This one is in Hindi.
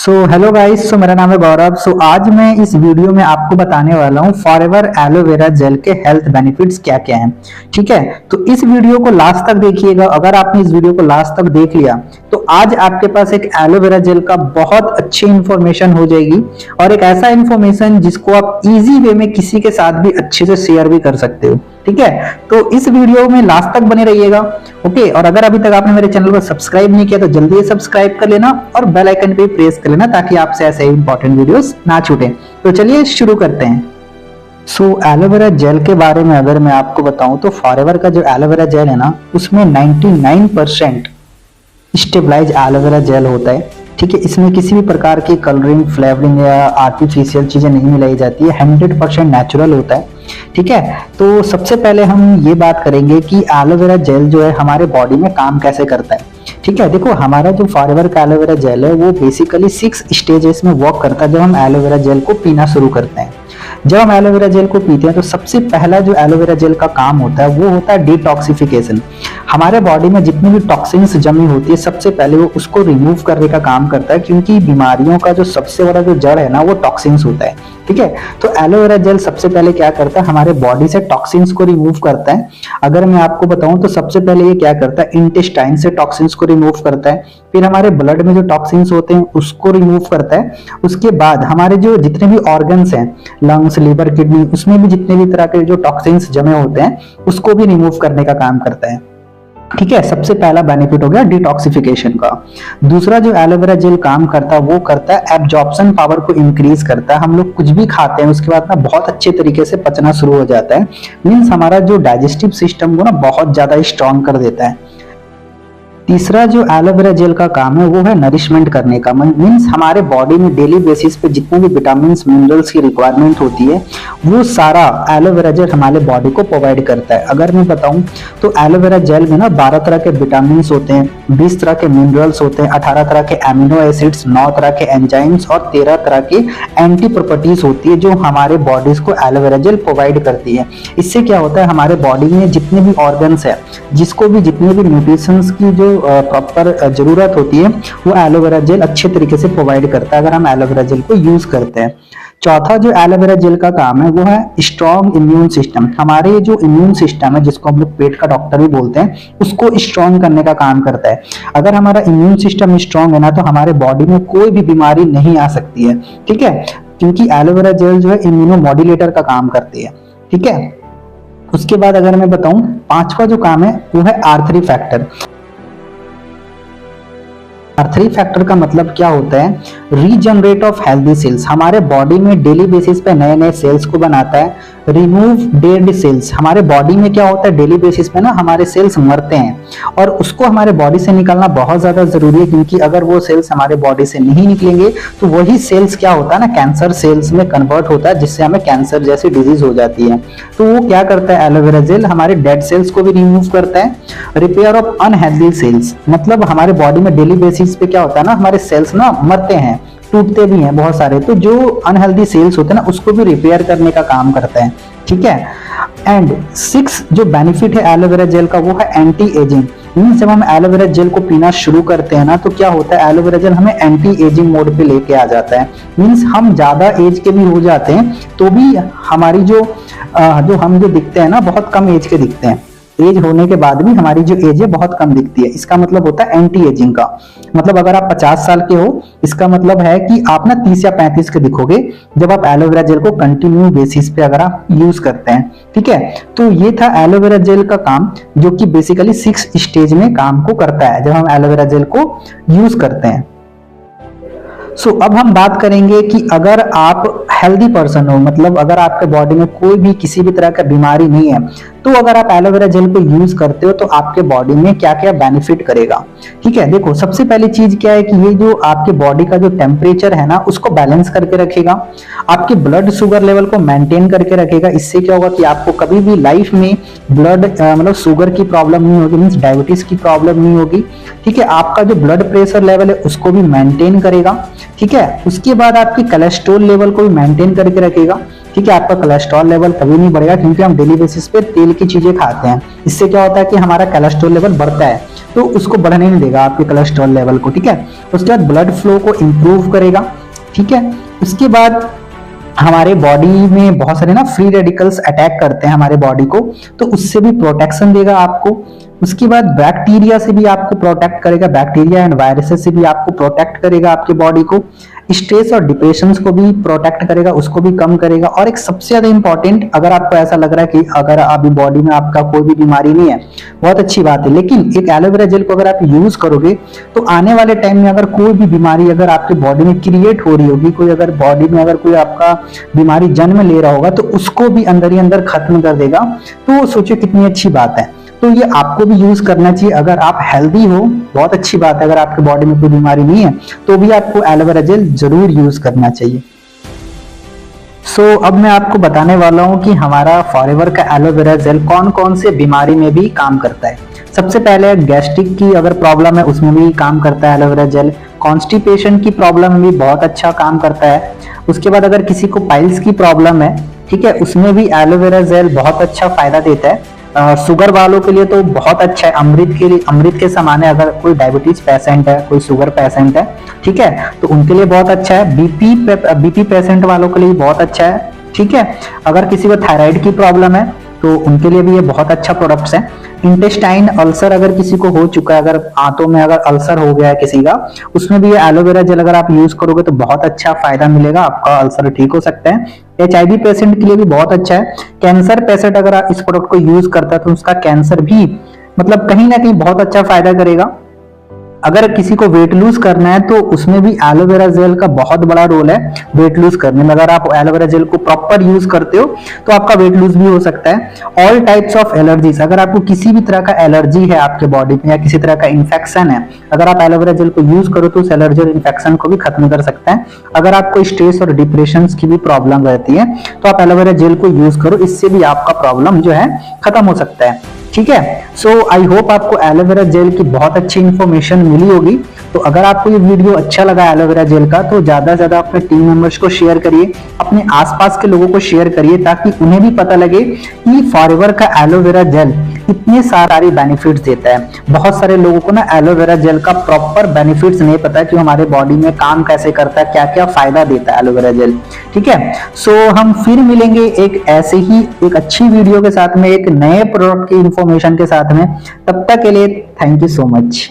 Hello guys. मेरा नाम है गौरव। आज मैं इस वीडियो में आपको बताने वाला हूँ फॉरएवर एलोवेरा जेल के हेल्थ बेनिफिट्स क्या क्या हैं। ठीक है, तो इस वीडियो को लास्ट तक देखिएगा। अगर आपने इस वीडियो को लास्ट तक देख लिया तो आज आपके पास एक एलोवेरा जेल का बहुत अच्छी इंफॉर्मेशन हो जाएगी, और एक ऐसा इंफॉर्मेशन जिसको आप इजी वे में किसी के साथ भी अच्छे से शेयर भी कर सकते हो। ठीक है, तो इस वीडियो में लास्ट तक बने रहिएगा। ओके, और अगर अभी तक आपने मेरे चैनल को सब्सक्राइब नहीं किया तो जल्दी से सब्सक्राइब कर लेना और बेल आइकन पे प्रेस कर लेना ताकि आपसे ऐसे इंपॉर्टेंट वीडियोस ना छूटे। तो चलिए शुरू करते हैं। एलोवेरा जेल के बारे में अगर मैं आपको बताऊं तो फॉरएवर का जो एलोवेरा जेल है ना, उसमें 99% स्टेबलाइज एलोवेरा जेल होता है। ठीक है, इसमें किसी भी प्रकार की कलरिंग, फ्लेवरिंग या आर्टिफिशियल चीजें नहीं मिलाई जाती है। 100% नेचुरल होता है। ठीक है, तो सबसे पहले हम ये बात करेंगे कि एलोवेरा जेल जो है हमारे बॉडी में काम कैसे करता है। ठीक है, देखो हमारा जो फॉरएवर का एलोवेरा जेल है वो बेसिकली 6 स्टेजेस में वर्क करता है जब हम एलोवेरा जेल को पीना शुरू करते हैं। जब हम एलोवेरा जेल को पीते हैं तो सबसे पहला जो एलोवेरा जेल का काम होता है वो होता है डिटॉक्सिफिकेशन। हमारे बॉडी में जितनी भी टॉक्सिन्स जमी होती है सबसे पहले वो उसको रिमूव करने का काम करता है, क्योंकि बीमारियों का जो सबसे बड़ा जो जड़ है ना वो टॉक्सिन्स होता है। ठीक है, तो एलोवेरा जेल सबसे पहले क्या करता है, हमारे बॉडी से टॉक्सिन्स को रिमूव करता है। अगर मैं आपको बताऊं तो सबसे पहले ये क्या करता है, इंटेस्टाइन से टॉक्सिन्स को रिमूव करता है। फिर हमारे ब्लड में जो टॉक्सिन्स होते हैं उसको रिमूव करता है। उसके बाद हमारे जो जितने भी ऑर्गन्स हैं, लंग्स, लीवर, किडनी, उसमें भी जितने भी तरह के जो टॉक्सिन्स जमे होते हैं उसको भी रिमूव करने का काम करता है। ठीक है, सबसे पहला बेनिफिट हो गया डिटॉक्सिफिकेशन का। दूसरा जो एलोवेरा जेल काम करता है वो करता है एब्जॉर्प्शन पावर को इंक्रीज करता है। हम लोग कुछ भी खाते हैं उसके बाद ना बहुत अच्छे तरीके से पचना शुरू हो जाता है। मीन्स हमारा जो डाइजेस्टिव सिस्टम को ना बहुत ज्यादा स्ट्रॉन्ग कर देता है। तीसरा जो एलोवेरा जेल का काम है वो है नरिशमेंट करने का। मीन्स हमारे बॉडी में डेली बेसिस पे जितने भी विटामिन मिनरल्स की रिक्वायरमेंट होती है वो सारा एलोवेरा जेल हमारे बॉडी को प्रोवाइड करता है। अगर मैं बताऊं तो एलोवेरा जेल में ना 12 तरह के विटामिन होते हैं, 20 तरह के मिनरल्स होते हैं, 18 तरह के एमिनो एसिड्स, 9 तरह के एंजाइम्स और 13 तरह की एंटी प्रॉपर्टीज होती है जो हमारे बॉडीज को एलोवेरा जेल प्रोवाइड करती है। इससे क्या होता है, हमारे बॉडी में जितने भी ऑर्गन्स है, जिसको भी जितने भी न्यूट्रिशंस की जो प्रॉपर जरूरत होती है वो एलोवेरा जेल अच्छे तरीके से प्रोवाइड करता है अगर हम एलोवेरा जेल को यूज करते हैं। चौथा जो एलोवेरा जेल का काम है वो है स्ट्रॉन्ग इम्यून सिस्टम। हमारे जो इम्यून सिस्टम है, जिसको हम लोग पेट का डॉक्टर भी बोलते हैं, उसको स्ट्रॉन्ग करने का काम करता है। अगर हमारा इम्यून सिस्टम स्ट्रॉन्ग है ना तो हमारे बॉडी में कोई भी बीमारी नहीं आ सकती है। ठीक है, क्योंकि एलोवेरा जेल जो है इम्यूनो मॉड्यूलेटर का काम करती है। ठीक है, उसके बाद अगर मैं बताऊं, पांचवा जो काम है वो है R3 फैक्टर। R3 फैक्टर का मतलब क्या होता है, रीजनरेट ऑफ हेल्दी सेल्स। हमारे बॉडी में डेली बेसिस पे नए नए सेल्स को बनाता है। Remove dead cells. हमारे बॉडी में क्या होता है, डेली बेसिस पे ना हमारे सेल्स मरते हैं और उसको हमारे बॉडी से निकालना बहुत ज्यादा जरूरी है, क्योंकि अगर वो सेल्स हमारे बॉडी से नहीं निकलेंगे तो वही सेल्स क्या होता है ना, कैंसर सेल्स में कन्वर्ट होता है, जिससे हमें कैंसर जैसी डिजीज हो जाती है। तो वो क्या करता है एलोवेरा जेल, हमारे डेड सेल्स को भी रिमूव करता है। रिपेयर ऑफ अनहेल्दी सेल्स, मतलब हमारे बॉडी में डेली बेसिस पे क्या होता है ना, हमारे सेल्स ना मरते हैं, टूटते भी हैं बहुत सारे, तो जो अनहेल्दी सेल्स होते हैं ना उसको भी रिपेयर करने का काम करता है। ठीक है, एंड 6 जो बेनिफिट है एलोवेरा जेल का वो है एंटी एजिंग। मीन्स जब हम एलोवेरा जेल को पीना शुरू करते हैं ना तो क्या होता है, एलोवेरा जेल हमें एंटी एजिंग मोड पे लेके आ जाता है। मीन्स हम ज्यादा एज के भी हो जाते हैं तो भी हमारी जो हम जो दिखते हैं ना बहुत कम एज के दिखते हैं। एज होने के बाद भी हमारी जो एज है बहुत कम दिखती है। इसका मतलब होता है एंटी एजिंग का। मतलब अगर आप 50 साल के हो, इसका मतलब है कि आप ना 30 या 35 के दिखोगे जब आप एलोवेरा जेल को कंटिन्यू बेसिस पे अगर आप यूज करते हैं। ठीक है, तो ये था एलोवेरा जेल का काम, जो कि बेसिकली 6 स्टेज में काम को करता है जब हम एलोवेरा जेल को यूज करते हैं। अब हम बात करेंगे कि अगर आप हेल्दी पर्सन हो, मतलब अगर आपके बॉडी में कोई भी किसी भी तरह का बीमारी नहीं है, तो अगर आप एलोवेरा जेल को यूज करते हो तो आपके बॉडी में क्या क्या बेनिफिट करेगा। ठीक है, देखो सबसे पहली चीज क्या है कि ये जो आपके बॉडी का जो टेम्परेचर है ना उसको बैलेंस करके रखेगा। आपके ब्लड शुगर लेवल को मेंटेन करके रखेगा। इससे क्या होगा कि आपको कभी भी लाइफ में ब्लड मतलब शुगर की प्रॉब्लम नहीं होगी, मीन्स डायबिटीज की प्रॉब्लम नहीं होगी। ठीक है, आपका जो ब्लड प्रेशर लेवल है उसको भी मेंटेन करेगा। ठीक है, उसके बाद आपकी कोलेस्ट्रॉल लेवल को भी मेंटेन करके रखेगा। ठीक है, आपका कोलेस्ट्रॉल लेवल कभी नहीं बढ़ेगा क्योंकि हम डेली बेसिस पे तेल की चीजें खाते हैं। इससे क्या होता है कि हमारा कोलेस्ट्रॉल लेवल बढ़ता है। तो उसको बढ़ने नहीं देगा आपके कोलेस्ट्रॉल लेवल को, ठीक है। उसके बाद ब्लड फ्लो को इम्प्रूव करेगा, ठीक है। उसके बाद हमारे बॉडी में बहुत सारे ना फ्री रेडिकल्स अटैक करते हैं हमारे बॉडी को, तो उससे भी प्रोटेक्शन देगा आपको। उसके बाद बैक्टीरिया से भी आपको प्रोटेक्ट करेगा, बैक्टीरिया एंड वायरसेस से भी आपको प्रोटेक्ट करेगा आपके बॉडी को। स्ट्रेस और डिप्रेशन को भी प्रोटेक्ट करेगा, उसको भी कम करेगा। और एक सबसे ज्यादा इंपॉर्टेंट, अगर आपको ऐसा लग रहा है कि अगर अभी बॉडी में आपका कोई भी बीमारी नहीं है, बहुत अच्छी बात है, लेकिन एक एलोवेरा जेल को अगर आप यूज करोगे तो आने वाले टाइम में अगर कोई भी बीमारी अगर आपके बॉडी में क्रिएट हो रही होगी, कोई अगर बॉडी में अगर कोई आपका बीमारी जन्म ले रहा होगा, तो उसको भी अंदर ही अंदर खत्म कर देगा। तो सोचो कितनी अच्छी बात है। तो ये आपको भी यूज करना चाहिए। अगर आप हेल्दी हो, बहुत अच्छी बात है, अगर आपके बॉडी में कोई बीमारी नहीं है तो भी आपको एलोवेरा जेल जरूर यूज करना चाहिए। अब मैं आपको बताने वाला हूं कि हमारा फॉरएवर का एलोवेरा जेल कौन कौन से बीमारी में भी काम करता है। सबसे पहले गैस्ट्रिक की अगर प्रॉब्लम है उसमें भी काम करता है एलोवेरा जेल। कॉन्स्टिपेशन की प्रॉब्लम में भी बहुत अच्छा काम करता है। उसके बाद अगर किसी को पाइल्स की प्रॉब्लम है, ठीक है, उसमें भी एलोवेरा जेल बहुत अच्छा फायदा देता है। शुगर वालों के लिए तो बहुत अच्छा है, अमृत के लिए, अमृत के समान है। अगर कोई डायबिटीज पेशेंट है, कोई शुगर पेशेंट है, ठीक है, तो उनके लिए बहुत अच्छा है। बीपी पेशेंट वालों के लिए बहुत अच्छा है, ठीक है। अगर किसी को थायराइड की प्रॉब्लम है तो उनके लिए भी ये बहुत अच्छा प्रोडक्ट्स है। इंटेस्टाइन अल्सर अगर किसी को हो चुका है, अगर आंतों में अगर अल्सर हो गया है किसी का, उसमें भी ये एलोवेरा जेल अगर आप यूज करोगे तो बहुत अच्छा फायदा मिलेगा, आपका अल्सर ठीक हो सकता है। HIV पेशेंट के लिए भी बहुत अच्छा है। कैंसर पेशेंट अगर आप इस प्रोडक्ट को यूज करता है तो उसका कैंसर भी मतलब कहीं ना कहीं बहुत अच्छा फायदा करेगा। अगर किसी को वेट लूज करना है तो उसमें भी एलोवेरा जेल का बहुत बड़ा रोल है वेट लूज करने में। अगर आप एलोवेरा जेल को प्रॉपर यूज करते हो तो आपका वेट लूज भी हो सकता है। ऑल टाइप्स ऑफ एलर्जीज, अगर आपको किसी भी तरह का एलर्जी है आपके बॉडी में या किसी तरह का इंफेक्शन है, अगर आप एलोवेरा जेल को यूज करो तो उस एलर्जी और इन्फेक्शन को भी खत्म कर सकता है। अगर आपको स्ट्रेस और डिप्रेशन की भी प्रॉब्लम रहती है तो आप एलोवेरा जेल को यूज करो, इससे भी आपका प्रॉब्लम जो है खत्म हो सकता है, ठीक है। आई होप आपको एलोवेरा जेल की बहुत अच्छी इंफॉर्मेशन मिली होगी। तो अगर आपको ये वीडियो अच्छा लगा एलोवेरा जेल का तो ज्यादा से ज्यादा अपने टीम मेंबर्स को शेयर करिए, अपने आसपास के लोगों को शेयर करिए, ताकि उन्हें भी पता लगे कि फॉरएवर का एलोवेरा जेल इतने सारे बेनिफिट्स देता है। बहुत सारे लोगों को ना एलोवेरा जेल का प्रॉपर बेनिफिट्स नहीं पता कि हमारे बॉडी में काम कैसे करता है, क्या क्या फायदा देता है एलोवेरा जेल, ठीक है। हम फिर मिलेंगे एक ऐसे ही एक अच्छी वीडियो के साथ में, एक नए प्रोडक्ट की इंफॉर्मेशन के साथ में। तब तक के लिए थैंक यू सो मच।